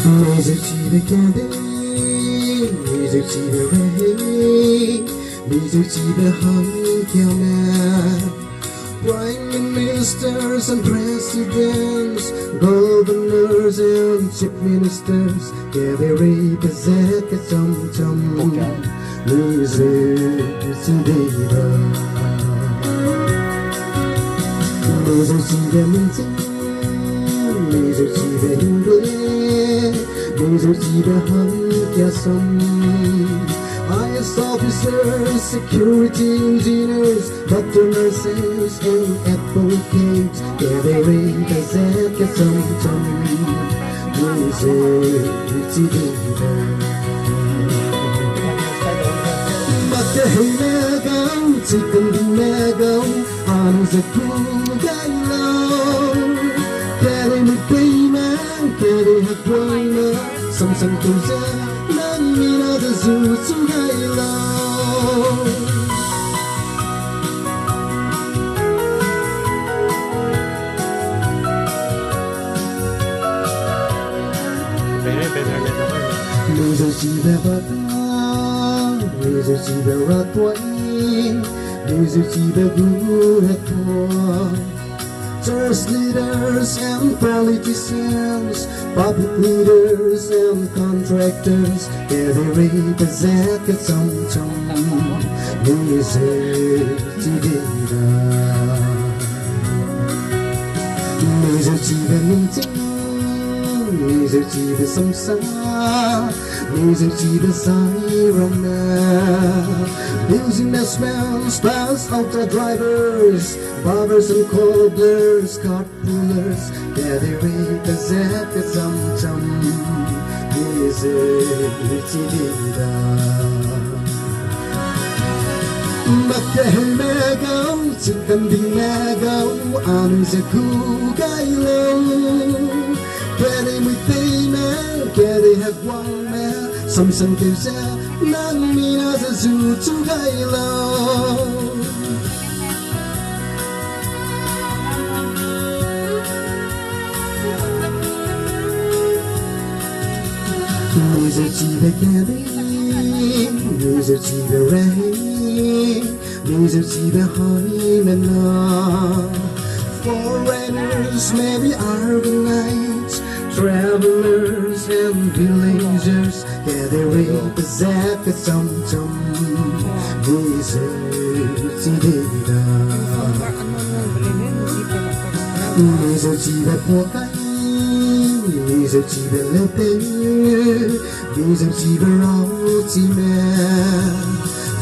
Mijeu chibe kedei, Mijeu chibe rei, Mijeu chibe hai kya man. Prime ministers and presidents, governors and chief ministers, kedei represent cái chom chom. Mijeu chibe da, Mijeu chibe minjing, Mijeu chibe English, Mijeu chibe hai kya som. IS officers, security engineers, doctor, nurses, and advocates, kedei represent cái chom chom. Mijeu chibe da. Mặc kệ mẹ gấu, chỉ cần đi mẹ gấu, ăn giấc ngủ gái lâu. Kedei một cây má, kedei hạt quay má, song song cầu ra, nắng mina ta dù chú gái lâu. Mijeu chibe bata, Mijeu chibe ratway, Mijeu chibe gu hatwa. Church leaders and politicians, public leaders and contractors, kedei represent cái chom chom. Mijeu chibe da, Mijeu chibe minjing, Mijeu chibe samsa, Mijeu chibe sai rona. Businessmen, spouse, auto drivers, barbers and cobblers, carpoolers, kedei represent cái chom chom. Mijeu chibe da. Mặc kệ mẹ gấu, chỉ cần đi mẹ gấu, ăn giấc ngủ gái lâu. Kedei một tay mẹ, kedei hạt quang mẹ, song song kêu ra, nắng mina ta dù chú gái lâu. Mijeu chibe kedei, Mijeu chibe rei, Mijeu chibe hai mana. Foreigners, maybe Arabites, travelers and villagers, kedei represent cái chom chom. Mijeu chibe da, Mijeu chibe po kai, Mijeu chibe lete, Mijeu chibe rau chime.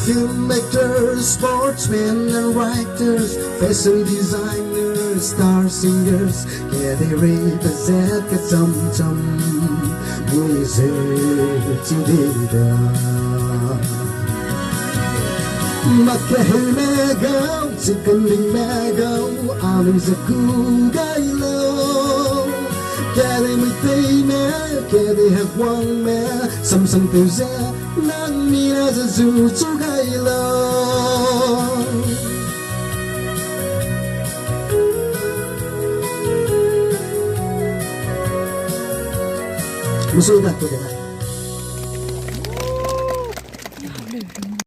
Filmmakers, sportsmen and writers, fashion designers, star singers, kedei represent cái chom chom. Mijeu chibe da. Mặc kệ mẹ gấu, chỉ cần đi mẹ gấu, ăn giấc ngủ gái lâu. Kedei một tay mẹ, kedei hạt quang mẹ, song song kêu ra, nắng mina ta dù chú gái lâu. Một số đặc biệt